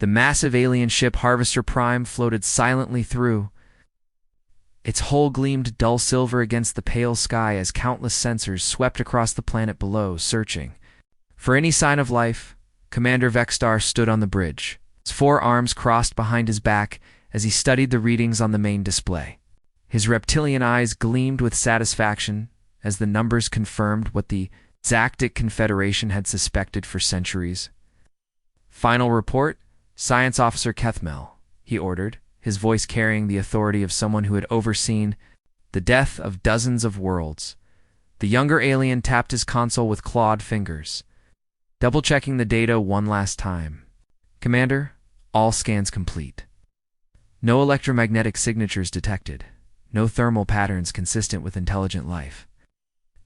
The massive alien ship Harvester Prime floated silently through. Its hull gleamed dull silver against the pale sky as countless sensors swept across the planet below, searching for any sign of life. Commander Vexstar stood on the bridge, his four arms crossed behind his back as he studied the readings on the main display. His reptilian eyes gleamed with satisfaction as the numbers confirmed what the Galactic Confederation had suspected for centuries. "Final report, Science Officer Kethmel," he ordered, his voice carrying the authority of someone who had overseen the death of dozens of worlds. The younger alien tapped his console with clawed fingers, double-checking the data one last time. "Commander, all scans complete. No electromagnetic signatures detected. No thermal patterns consistent with intelligent life.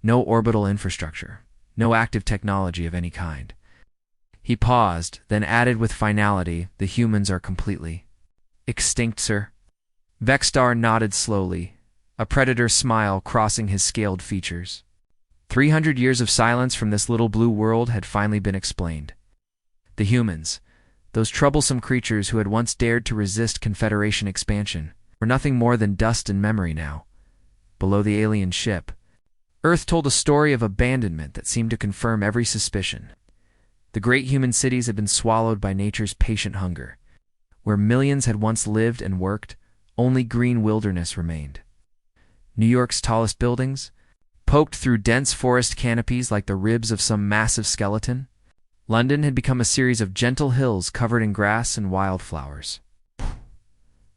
No orbital infrastructure. No active technology of any kind." He paused, then added with finality, "The humans are completely extinct, sir." Vexstar nodded slowly, a predator smile crossing his scaled features. 300 years of silence from this little blue world had finally been explained. The humans, those troublesome creatures who had once dared to resist Confederation expansion, were nothing more than dust and memory now. Below the alien ship, Earth told a story of abandonment that seemed to confirm every suspicion. The great human cities had been swallowed by nature's patient hunger. Where millions had once lived and worked, only green wilderness remained. New York's tallest buildings, poked through dense forest canopies like the ribs of some massive skeleton. London had become a series of gentle hills covered in grass and wildflowers,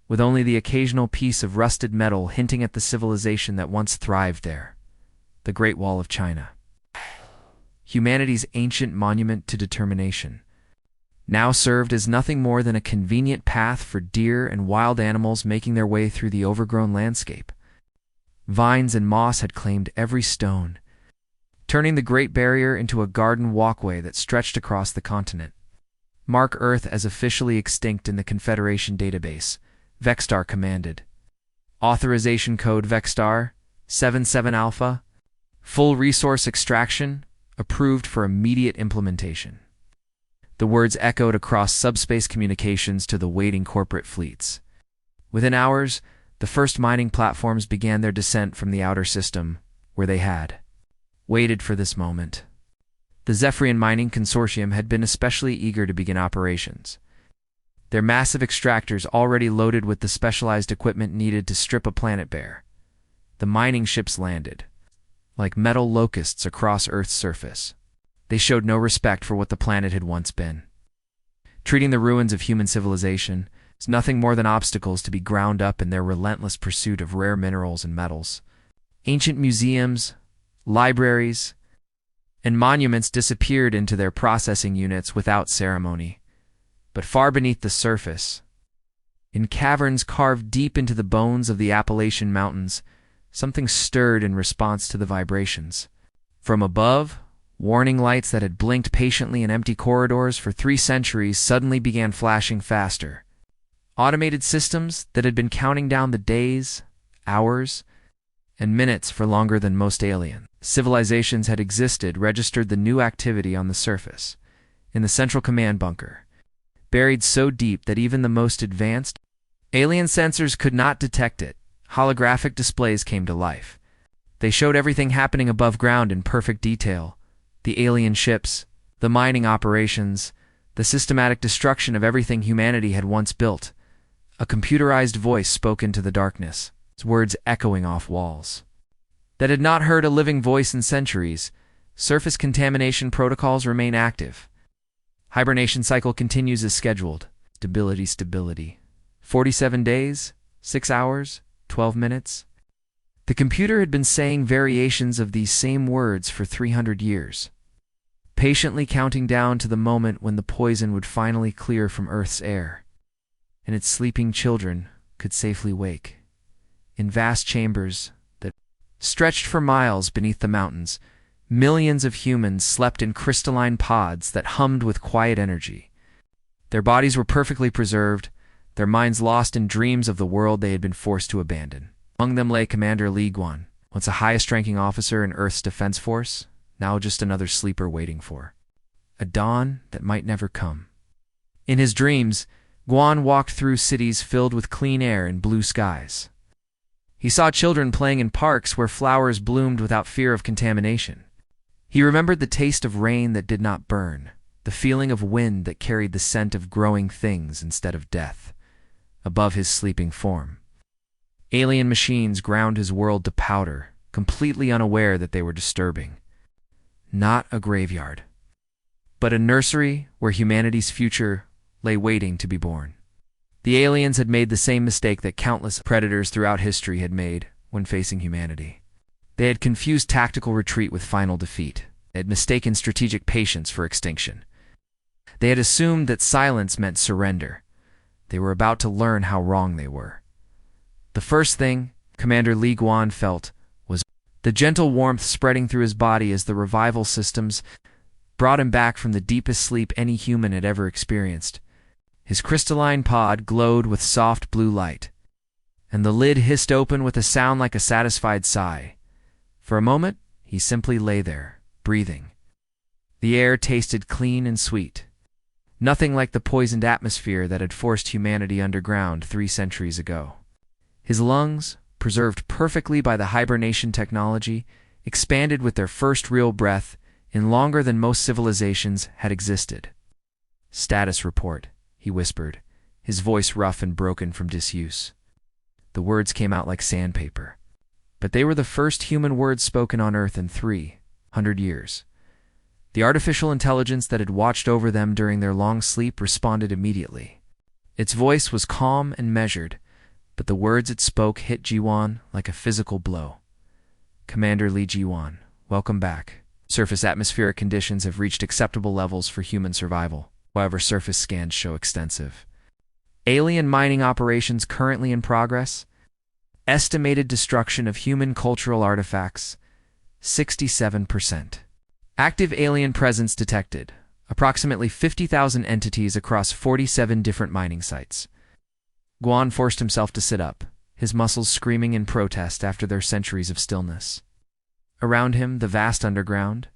with only the occasional piece of rusted metal hinting at the civilization that once thrived there. The Great Wall of China, humanity's ancient monument to determination, now served as nothing more than a convenient path for deer and wild animals making their way through the overgrown landscape. Vines and moss had claimed every stone, turning the Great Barrier into a garden walkway that stretched across the continent. "Mark Earth as officially extinct in the Confederation database," Vexstar commanded. "Authorization code Vexstar 77 Alpha. Full resource extraction, approved for immediate implementation." The words echoed across subspace communications to the waiting corporate fleets. Within hours, the first mining platforms began their descent from the outer system, where they had waited for this moment. The Zephyrian Mining Consortium had been especially eager to begin operations. Their massive extractors already loaded with the specialized equipment needed to strip a planet bare. The mining ships landed, like metal locusts across Earth's surface. They showed no respect for what the planet had once been, treating the ruins of human civilization as nothing more than obstacles to be ground up in their relentless pursuit of rare minerals and metals. Ancient museums, libraries, and monuments disappeared into their processing units without ceremony. But far beneath the surface, in caverns carved deep into the bones of the Appalachian Mountains, something stirred in response to the vibrations. From above, warning lights that had blinked patiently in empty corridors for 3 centuries suddenly began flashing faster. Automated systems that had been counting down the days, hours, and minutes for longer than most alien civilizations had existed registered the new activity on the surface, in the central command bunker, buried so deep that even the most advanced alien sensors could not detect it. Holographic displays came to life. They showed everything happening above ground in perfect detail: the alien ships, the mining operations, the systematic destruction of everything humanity had once built. A computerized voice spoke into the darkness, its words echoing off walls that had not heard a living voice in centuries. "Surface contamination protocols remain active. Hibernation cycle continues as scheduled. Stability. 47 days, 6 hours, 12 minutes. The computer had been saying variations of these same words for 300 years, patiently counting down to the moment when the poison would finally clear from Earth's air, and its sleeping children could safely wake. In vast chambers that stretched for miles beneath the mountains, millions of humans slept in crystalline pods that hummed with quiet energy. Their bodies were perfectly preserved, their minds lost in dreams of the world they had been forced to abandon. Among them lay Commander Li Guan, once a highest-ranking officer in Earth's defense force, now just another sleeper waiting for a dawn that might never come. In his dreams, Guan walked through cities filled with clean air and blue skies. He saw children playing in parks where flowers bloomed without fear of contamination. He remembered the taste of rain that did not burn, the feeling of wind that carried the scent of growing things instead of death, above his sleeping form. Alien machines ground his world to powder, completely unaware that they were disturbing. Not a graveyard, but a nursery where humanity's future lay waiting to be born. The aliens had made the same mistake that countless predators throughout history had made when facing humanity. They had confused tactical retreat with final defeat. They had mistaken strategic patience for extinction. They had assumed that silence meant surrender. They were about to learn how wrong they were. The first thing Commander Li Guan felt was the gentle warmth spreading through his body as the revival systems brought him back from the deepest sleep any human had ever experienced. His crystalline pod glowed with soft blue light, and the lid hissed open with a sound like a satisfied sigh. For a moment, he simply lay there, breathing. The air tasted clean and sweet. Nothing like the poisoned atmosphere that had forced humanity underground 3 centuries ago. His lungs, preserved perfectly by the hibernation technology, expanded with their first real breath in longer than most civilizations had existed. "Status report," he whispered, his voice rough and broken from disuse. The words came out like sandpaper. But they were the first human words spoken on Earth in 300 years. The artificial intelligence that had watched over them during their long sleep responded immediately. Its voice was calm and measured, but the words it spoke hit Jiwan like a physical blow. "Commander Li Jiwan, welcome back. Surface atmospheric conditions have reached acceptable levels for human survival. However, surface scans show extensive alien mining operations currently in progress. Estimated destruction of human cultural artifacts, 67%. Active alien presence detected, approximately 50,000 entities across 47 different mining sites." Guan forced himself to sit up, his muscles screaming in protest after their centuries of stillness. Around him, the vast underground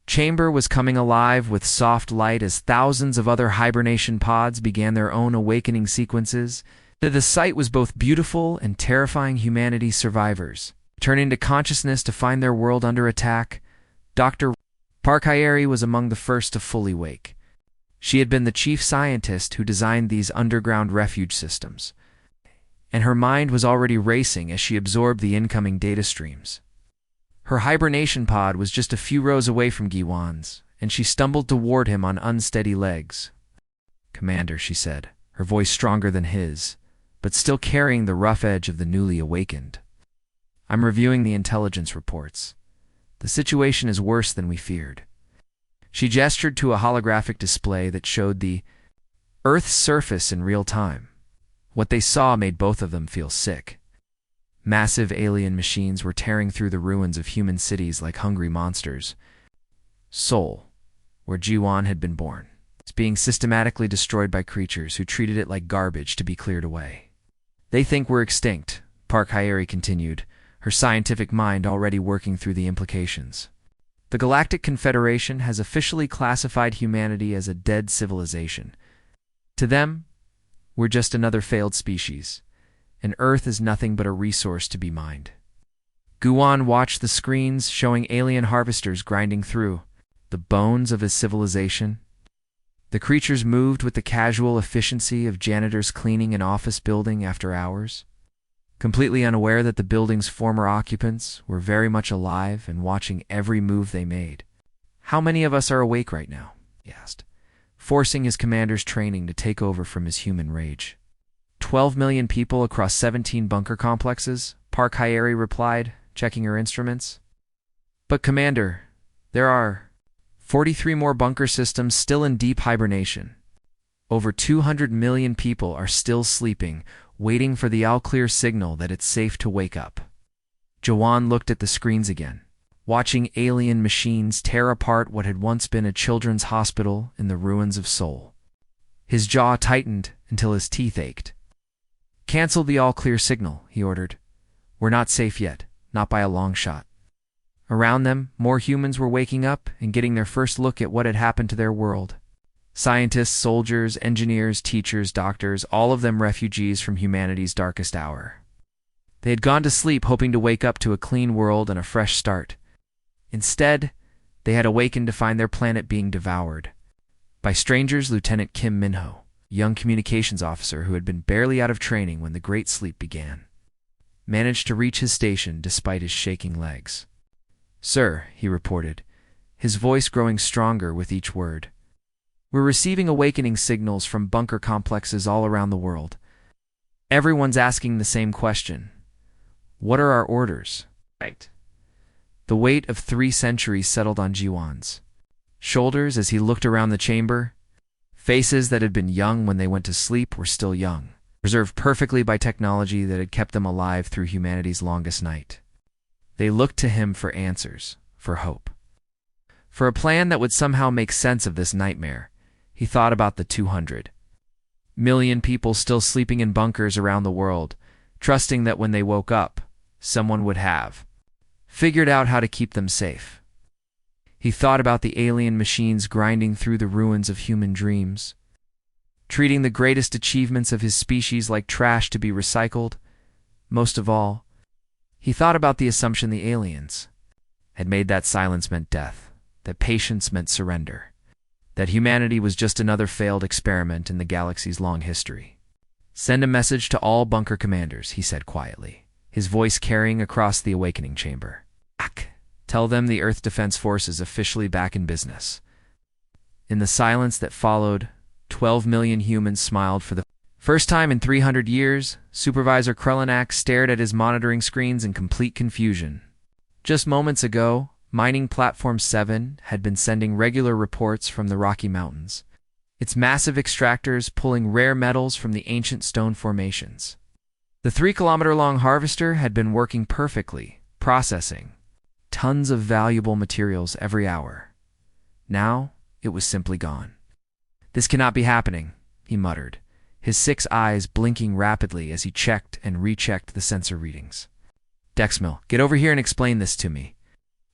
chamber was coming alive with soft light as thousands of other hibernation pods began their own awakening sequences. The sight was both beautiful and terrifying humanity's survivors, turning to consciousness to find their world under attack. Dr. Parkayeri was among the first to fully wake. She had been the chief scientist who designed these underground refuge systems, and her mind was already racing as she absorbed the incoming data streams. Her hibernation pod was just a few rows away from Guan's, and she stumbled toward him on unsteady legs. "Commander," she said, her voice stronger than his, but still carrying the rough edge of the newly awakened. "I'm reviewing the intelligence reports. The situation is worse than we feared." She gestured to a holographic display that showed the Earth's surface in real time. What they saw made both of them feel sick. Massive alien machines were tearing through the ruins of human cities like hungry monsters. Seoul, where Jiwan had been born, was being systematically destroyed by creatures who treated it like garbage to be cleared away. "They think we're extinct," Park Hyeri continued, her scientific mind already working through the implications. "The Galactic Confederation has officially classified humanity as a dead civilization. To them, we're just another failed species, and Earth is nothing but a resource to be mined." Guan watched the screens showing alien harvesters grinding through the bones of his civilization. The creatures moved with the casual efficiency of janitors cleaning an office building after hours, completely unaware that the building's former occupants were very much alive and watching every move they made. "How many of us are awake right now?" he asked, forcing his commander's training to take over from his human rage. 12 million people across 17 bunker complexes, Park Hyeri replied, checking her instruments. "But Commander, there are 43 more bunker systems still in deep hibernation. Over 200 million people are still sleeping, waiting for the all-clear signal that it's safe to wake up." Jawan looked at the screens again, watching alien machines tear apart what had once been a children's hospital in the ruins of Seoul. His jaw tightened until his teeth ached. "Cancel the all-clear signal," he ordered. "We're not safe yet, not by a long shot." Around them, more humans were waking up and getting their first look at what had happened to their world. Scientists, soldiers, engineers, teachers, doctors, all of them refugees from humanity's darkest hour. They had gone to sleep hoping to wake up to a clean world and a fresh start. Instead, they had awakened to find their planet being devoured by strangers. Lieutenant Kim Minho, a young communications officer who had been barely out of training when the Great Sleep began, managed to reach his station despite his shaking legs. "Sir," he reported, his voice growing stronger with each word, "we're receiving awakening signals from bunker complexes all around the world. Everyone's asking the same question. What are our orders?" Right. The weight of 3 centuries settled on Jiwan's shoulders as he looked around the chamber. Faces that had been young when they went to sleep were still young, preserved perfectly by technology that had kept them alive through humanity's longest night. They looked to him for answers, for hope, for a plan that would somehow make sense of this nightmare. He thought about the 200 million people still sleeping in bunkers around the world, trusting that when they woke up, someone would have figured out how to keep them safe. He thought about the alien machines grinding through the ruins of human dreams, treating the greatest achievements of his species like trash to be recycled. Most of all, he thought about the assumption the aliens had made that silence meant death, that patience meant surrender, that humanity was just another failed experiment in the galaxy's long history. "Send a message to all bunker commanders," he said quietly, his voice carrying across the awakening chamber. "Tell them the Earth Defense Force is officially back in business." In the silence that followed, 12 million humans smiled for the first time in 300 years. Supervisor Krellenak stared at his monitoring screens in complete confusion. Just moments ago, Mining Platform 7 had been sending regular reports from the Rocky Mountains, its massive extractors pulling rare metals from the ancient stone formations. The 3-kilometer-long harvester had been working perfectly, processing tons of valuable materials every hour. Now, it was simply gone. "This cannot be happening," he muttered, his 6 eyes blinking rapidly as he checked and rechecked the sensor readings. "Dexmil, get over here and explain this to me."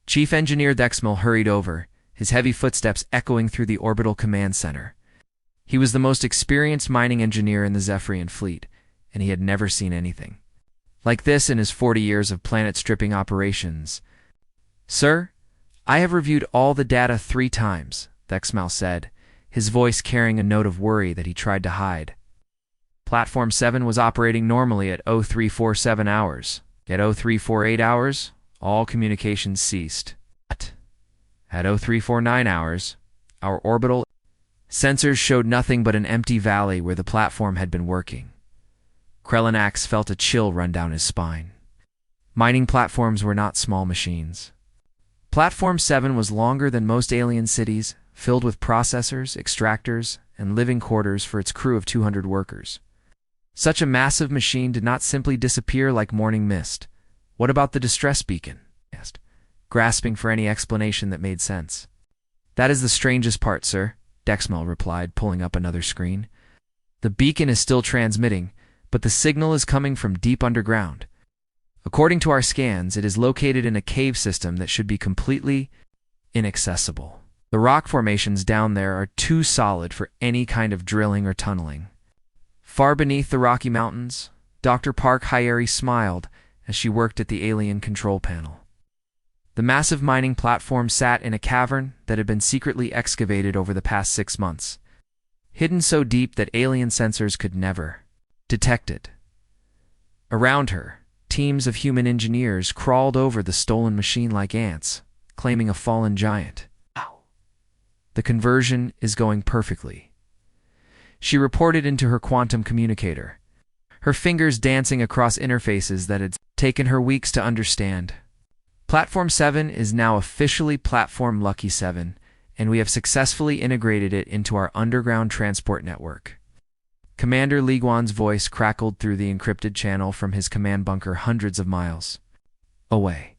Chief Engineer Dexmil hurried over, his heavy footsteps echoing through the orbital command center. He was the most experienced mining engineer in the Zephyrian fleet, and he had never seen anything like this in his 40 years of planet-stripping operations. "Sir, I have reviewed all the data 3 times, Dexmil said, his voice carrying a note of worry that he tried to hide. Platform 7 was operating normally at 0347 hours. At 0348 hours, all communications ceased. At 0349 hours, our orbital sensors showed nothing but an empty valley where the platform had been working." Krellenax felt a chill run down his spine. Mining platforms were not small machines. Platform 7 was longer than most alien cities, filled with processors, extractors, and living quarters for its crew of 200 workers. Such a massive machine did not simply disappear like morning mist. "What about the distress beacon?" he asked, grasping for any explanation that made sense. "That is the strangest part, sir," Dexmil replied, pulling up another screen. "The beacon is still transmitting, but the signal is coming from deep underground. According to our scans, it is located in a cave system that should be completely inaccessible. The rock formations down there are too solid for any kind of drilling or tunneling." Far beneath the Rocky Mountains, Dr. Park Hyeri smiled as she worked at the alien control panel. The massive mining platform sat in a cavern that had been secretly excavated over the past 6 months, hidden so deep that alien sensors could never detect it. Around her, teams of human engineers crawled over the stolen machine like ants, claiming a fallen giant. "Wow. The conversion is going perfectly," she reported into her quantum communicator, her fingers dancing across interfaces that had taken her weeks to understand. "Platform 7 is now officially Platform Lucky 7, and we have successfully integrated it into our underground transport network." Commander Li Guan's voice crackled through the encrypted channel from his command bunker hundreds of miles away.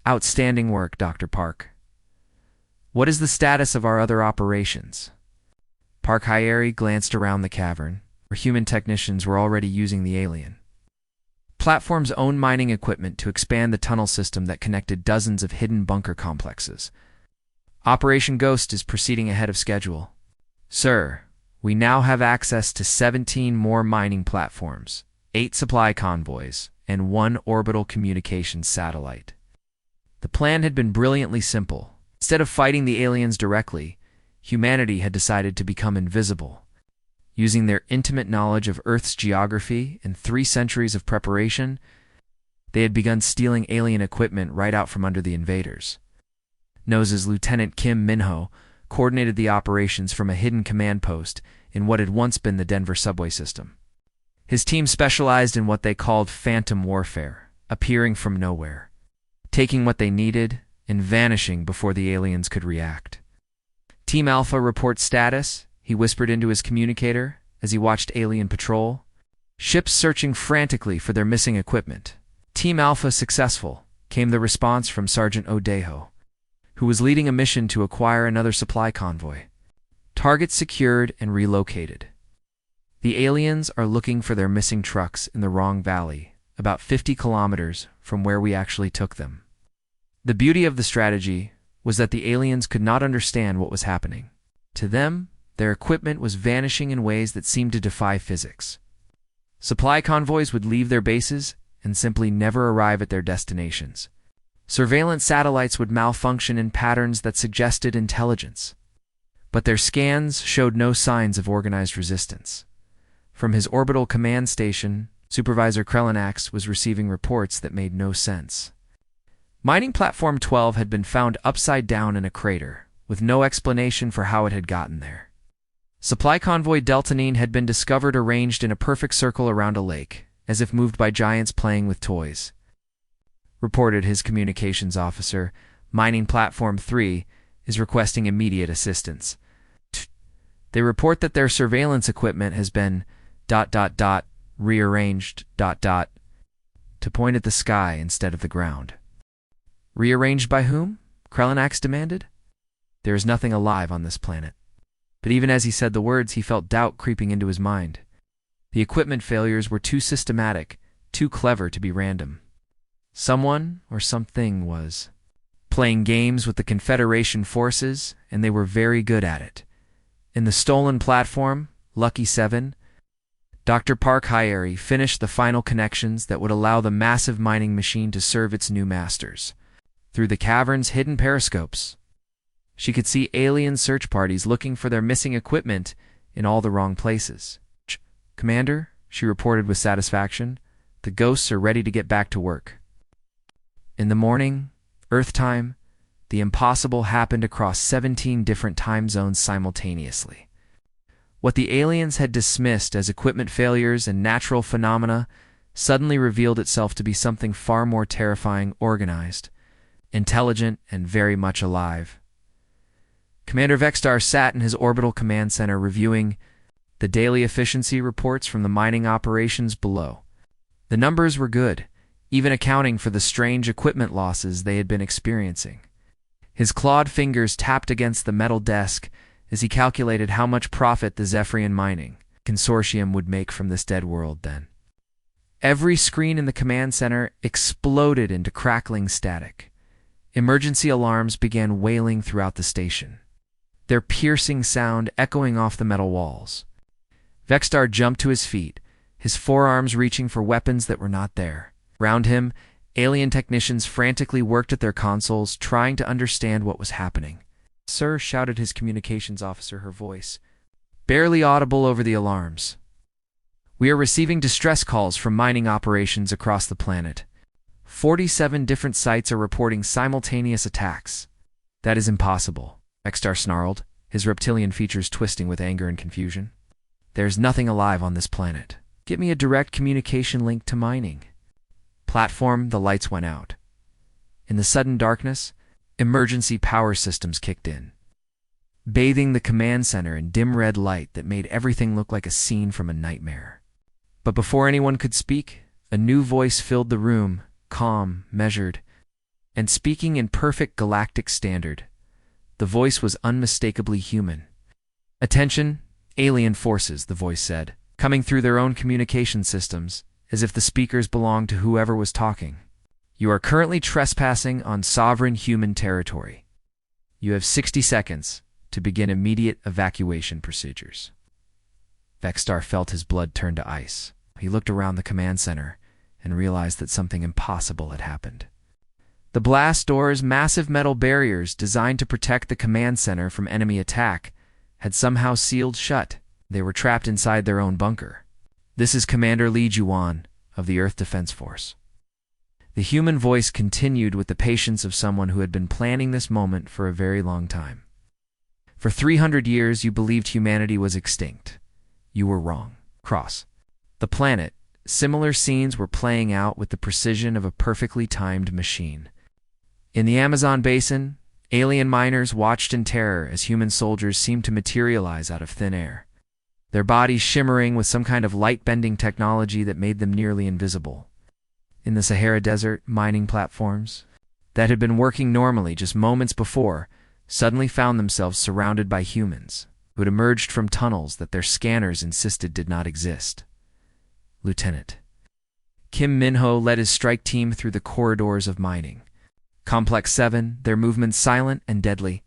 "Outstanding work, Dr. Park. What is the status of our other operations?" Park Hyeri glanced around the cavern, where human technicians were already using the alien platform's own mining equipment to expand the tunnel system that connected dozens of hidden bunker complexes. "Operation Ghost is proceeding ahead of schedule," Sir, we now have access to 17 more mining platforms, 8 supply convoys, and 1 orbital communications satellite. The plan had been brilliantly simple. Instead of fighting the aliens directly, humanity had decided to become invisible. Using their intimate knowledge of Earth's geography and 3 centuries of preparation, they had begun stealing alien equipment right out from under the invaders. NOS's Lieutenant Kim Minho coordinated the operations from a hidden command post in what had once been the Denver subway system. His team specialized in what they called phantom warfare, appearing from nowhere, taking what they needed and vanishing before the aliens could react. Team Alpha reports status, he whispered into his communicator as he watched alien patrol. Ships searching frantically for their missing equipment. Team Alpha successful, came the response from Sergeant Odejo, who was leading a mission to acquire another supply convoy. Target secured and relocated. The aliens are looking for their missing trucks in the wrong valley, about 50 kilometers from where we actually took them. The beauty of the strategy was that the aliens could not understand what was happening. To them, their equipment was vanishing in ways that seemed to defy physics. Supply convoys would leave their bases and simply never arrive at their destinations. Surveillance satellites would malfunction in patterns that suggested intelligence. But their scans showed no signs of organized resistance. From his orbital command station, Supervisor Krelinax was receiving reports that made no sense. Mining Platform 12 had been found upside down in a crater, with no explanation for how it had gotten there. Supply Convoy Deltanine had been discovered arranged in a perfect circle around a lake, as if moved by giants playing with toys. Reported his communications officer, Mining Platform 3 is requesting immediate assistance. They report that their surveillance equipment has been ... rearranged ... to point at the sky instead of the ground. Rearranged by whom? Krelinax demanded. There is nothing alive on this planet. But even as he said the words, he felt doubt creeping into his mind. The equipment failures were too systematic, too clever to be random. Someone or something was playing games with the Confederation forces, and they were very good at it. In the stolen platform, Lucky 7, Dr. Park Hyeri finished the final connections that would allow the massive mining machine to serve its new masters. Through the cavern's hidden periscopes, she could see alien search parties looking for their missing equipment in all the wrong places. Commander, she reported with satisfaction, the ghosts are ready to get back to work. In the morning, Earth time, the impossible happened across 17 different time zones simultaneously. What the aliens had dismissed as equipment failures and natural phenomena suddenly revealed itself to be something far more terrifying, organized, intelligent, and very much alive. Commander Vextar sat in his orbital command center reviewing the daily efficiency reports from the mining operations below. The numbers were good, even accounting for the strange equipment losses they had been experiencing. His clawed fingers tapped against the metal desk as he calculated how much profit the Zephyrian Mining Consortium would make from this dead world then. Every screen in the command center exploded into crackling static. Emergency alarms began wailing throughout the station, their piercing sound echoing off the metal walls. Vextar jumped to his feet, his forearms reaching for weapons that were not there. Round him, alien technicians frantically worked at their consoles, trying to understand what was happening. "Sir," shouted his communications officer, her voice barely audible over the alarms. "We are receiving distress calls from mining operations across the planet. 47 different sites are reporting simultaneous attacks." "That is impossible," Vextar snarled, his reptilian features twisting with anger and confusion. "There's nothing alive on this planet. Get me a direct communication link to mining." Platform, the lights went out. In the sudden darkness, emergency power systems kicked in, bathing the command center in dim red light that made everything look like a scene from a nightmare. But before anyone could speak, a new voice filled the room, calm, measured, and speaking in perfect galactic standard. The voice was unmistakably human. "Attention, alien forces," the voice said, coming through their own communication systems, as if the speakers belonged to whoever was talking. "You are currently trespassing on sovereign human territory. You have 60 seconds to to begin immediate evacuation procedures. Vexstar felt his blood turn to ice. He looked around the command center and realized that something impossible had happened. The blast doors, massive metal barriers designed to protect the command center from enemy attack, had somehow sealed shut. They were trapped inside their own bunker. "This is Commander Li Juan of the Earth Defense Force." The human voice continued with the patience of someone who had been planning this moment for a very long time. "For 300 years you believed humanity was extinct. You were wrong. Cross the planet, similar scenes were playing out with the precision of a perfectly timed machine. In the Amazon basin, alien miners watched in terror as human soldiers seemed to materialize out of thin air, their bodies shimmering with some kind of light-bending technology that made them nearly invisible. In the Sahara Desert, mining platforms that had been working normally just moments before suddenly found themselves surrounded by humans who had emerged from tunnels that their scanners insisted did not exist. Lieutenant Kim Minho led his strike team through the corridors of mining. Complex 7, their movements silent and deadly.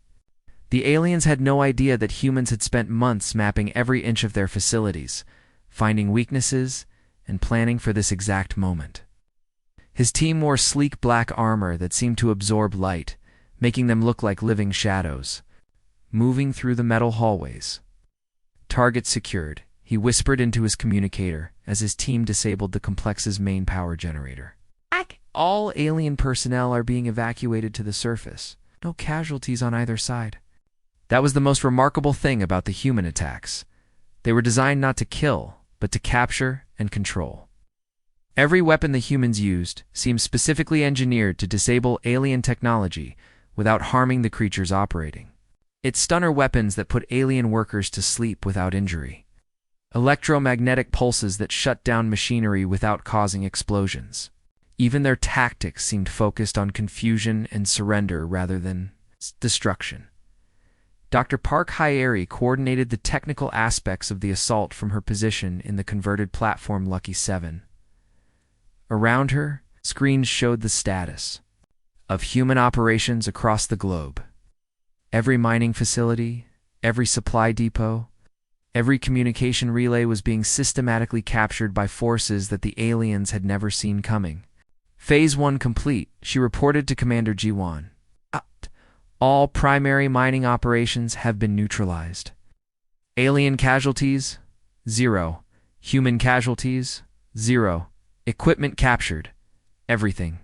The aliens had no idea that humans had spent months mapping every inch of their facilities, finding weaknesses, and planning for this exact moment. His team wore sleek black armor that seemed to absorb light, making them look like living shadows, moving through the metal hallways. "Target secured," he whispered into his communicator as his team disabled the complex's main power generator. "All alien personnel are being evacuated to the surface. No casualties on either side." That was the most remarkable thing about the human attacks. They were designed not to kill, but to capture and control. Every weapon the humans used seemed specifically engineered to disable alien technology without harming the creatures operating. It's stunner weapons that put alien workers to sleep without injury. Electromagnetic pulses that shut down machinery without causing explosions. Even their tactics seemed focused on confusion and surrender rather than destruction. Dr. Park Hyeri coordinated the technical aspects of the assault from her position in the converted platform Lucky 7. Around her, screens showed the status of human operations across the globe. Every mining facility, every supply depot, every communication relay was being systematically captured by forces that the aliens had never seen coming. Phase 1 complete, she reported to Commander Jiwan. "All primary mining operations have been neutralized. Alien casualties, 0. Human casualties, 0. Equipment captured, everything."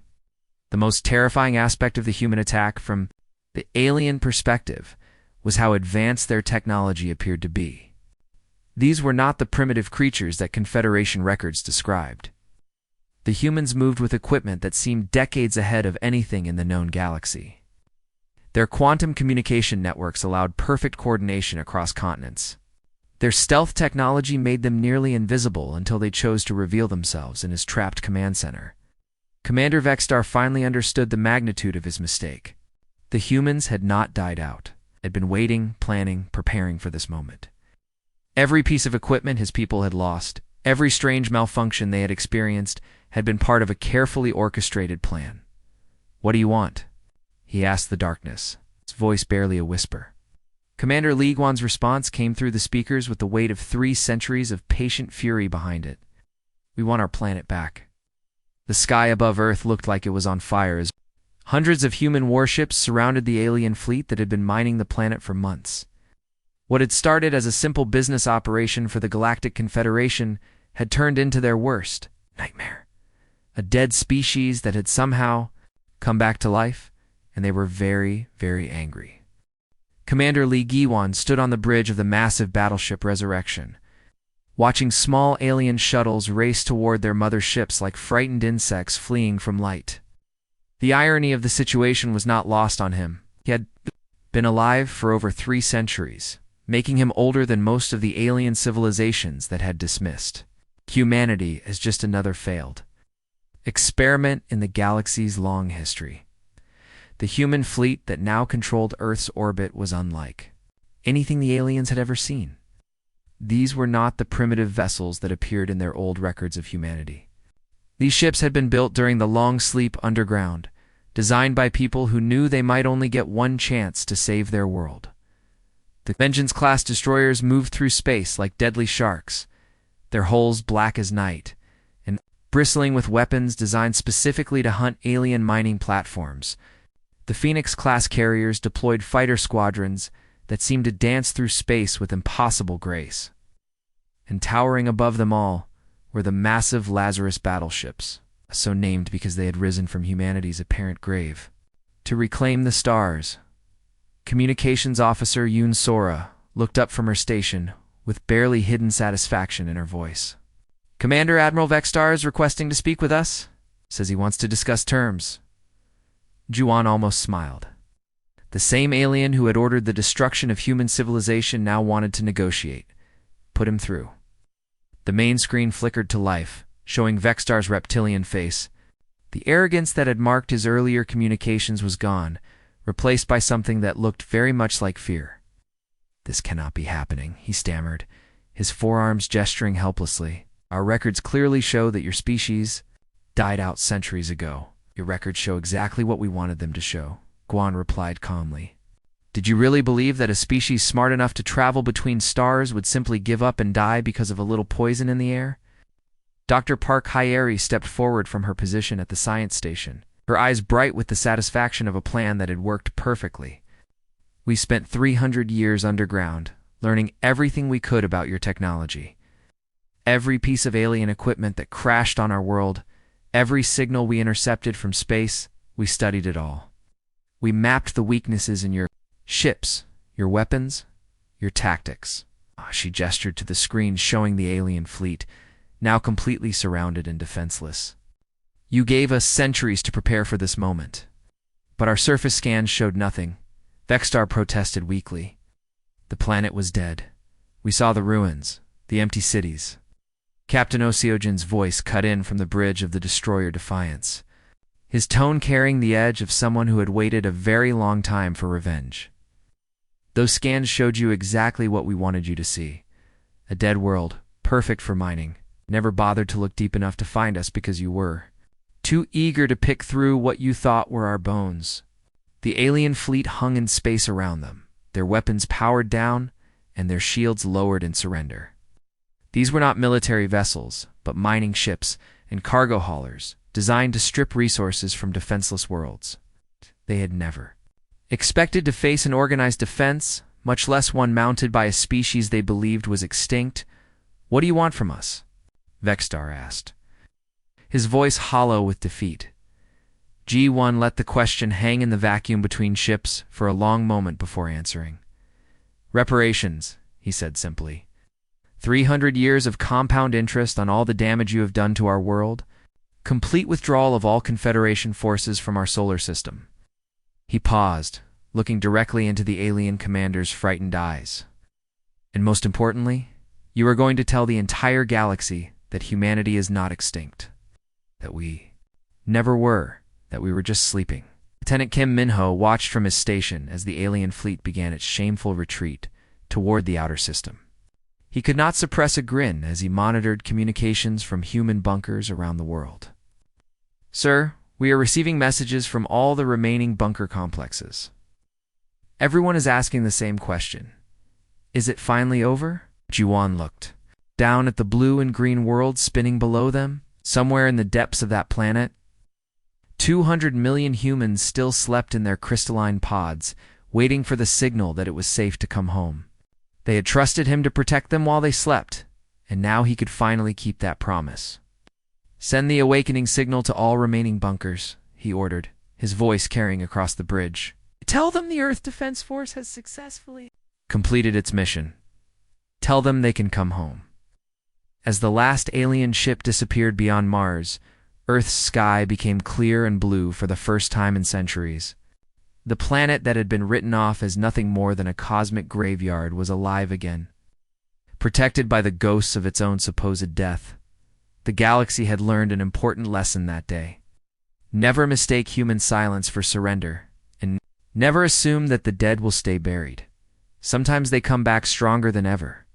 The most terrifying aspect of the human attack from the alien perspective was how advanced their technology appeared to be. These were not the primitive creatures that Confederation records described. The humans moved with equipment that seemed decades ahead of anything in the known galaxy. Their quantum communication networks allowed perfect coordination across continents. Their stealth technology made them nearly invisible until they chose to reveal themselves in his trapped command center. Commander Vexstar finally understood the magnitude of his mistake. The humans had not died out. Had been waiting, planning, preparing for this moment. Every piece of equipment his people had lost, every strange malfunction they had experienced, had been part of a carefully orchestrated plan. "What do you want?" he asked the darkness, his voice barely a whisper. Commander Li Guan's response came through the speakers with the weight of 3 centuries of patient fury behind it. "We want our planet back." The sky above Earth looked like it was on fire as hundreds of human warships surrounded the alien fleet that had been mining the planet for months. What had started as a simple business operation for the Galactic Confederation had turned into their worst nightmare. A dead species that had somehow come back to life, and they were very, very angry. Commander Li Guan stood on the bridge of the massive battleship Resurrection, watching small alien shuttles race toward their mother ships like frightened insects fleeing from light. The irony of the situation was not lost on him. He had been alive for over 3 centuries, making him older than most of the alien civilizations that had dismissed humanity as just another failed experiment in the galaxy's long history. The human fleet that now controlled Earth's orbit was unlike anything the aliens had ever seen. These were not the primitive vessels that appeared in their old records of humanity. These ships had been built during the long sleep underground, designed by people who knew they might only get one chance to save their world. The Vengeance-class destroyers moved through space like deadly sharks, their hulls black as night, and bristling with weapons designed specifically to hunt alien mining platforms. The Phoenix-class carriers deployed fighter squadrons that seemed to dance through space with impossible grace. And towering above them all were the massive Lazarus battleships, so named because they had risen from humanity's apparent grave to reclaim the stars. Communications Officer Yoon Sora looked up from her station with barely hidden satisfaction in her voice. "Commander Admiral Vexstar is requesting to speak with us. Says he wants to discuss terms." Juan almost smiled. The same alien who had ordered the destruction of human civilization now wanted to negotiate. Put him through. The main screen flickered to life, showing Vexstar's reptilian face. The arrogance that had marked his earlier communications was gone, replaced by something that looked very much like fear. "This cannot be happening," he stammered, his forearms gesturing helplessly. "Our records clearly show that your species died out centuries ago." "Your records show exactly what we wanted them to show," Guan replied calmly. "Did you really believe that a species smart enough to travel between stars would simply give up and die because of a little poison in the air?" Dr. Park Hyeri stepped forward from her position at the science station, her eyes bright with the satisfaction of a plan that had worked perfectly. "We spent 300 years underground, learning everything we could about your technology. Every piece of alien equipment that crashed on our world, every signal we intercepted from space, we studied it all. We mapped the weaknesses in your ships, your weapons, your tactics." She gestured to the screen showing the alien fleet, now completely surrounded and defenseless. "You gave us centuries to prepare for this moment. But our surface scans showed nothing," Vexstar protested weakly. "The planet was dead. We saw the ruins, the empty cities." Captain Osiogen's voice cut in from the bridge of the destroyer Defiance, his tone carrying the edge of someone who had waited a very long time for revenge. "Those scans showed you exactly what we wanted you to see. A dead world, perfect for mining. Never bothered to look deep enough to find us because you were too eager to pick through what you thought were our bones." The alien fleet hung in space around them, their weapons powered down and their shields lowered in surrender. These were not military vessels, but mining ships and cargo haulers designed to strip resources from defenseless worlds. They had never expected to face an organized defense, much less one mounted by a species they believed was extinct. "What do you want from us?" Vexstar asked, his voice hollow with defeat. G1 let the question hang in the vacuum between ships for a long moment before answering. "Reparations," he said simply. 300 years of compound interest on all the damage you have done to our world. Complete withdrawal of all Confederation forces from our solar system." He paused, looking directly into the alien commander's frightened eyes. "And most importantly, you are going to tell the entire galaxy that humanity is not extinct. That we never were, that we were just sleeping." Lieutenant Kim Minho watched from his station as the alien fleet began its shameful retreat toward the outer system. He could not suppress a grin as he monitored communications from human bunkers around the world. "Sir, we are receiving messages from all the remaining bunker complexes. Everyone is asking the same question. Is it finally over?" Juan looked down at the blue and green world spinning below them, somewhere in the depths of that planet. 200 million humans still slept in their crystalline pods, waiting for the signal that it was safe to come home. They had trusted him to protect them while they slept, and now he could finally keep that promise. "Send the awakening signal to all remaining bunkers," he ordered, his voice carrying across the bridge. "Tell them the Earth Defense Force has successfully completed its mission. Tell them they can come home." As the last alien ship disappeared beyond Mars, Earth's sky became clear and blue for the first time in centuries. The planet that had been written off as nothing more than a cosmic graveyard was alive again. Protected by the ghosts of its own supposed death, the galaxy had learned an important lesson that day. Never mistake human silence for surrender, and never assume that the dead will stay buried. Sometimes they come back stronger than ever.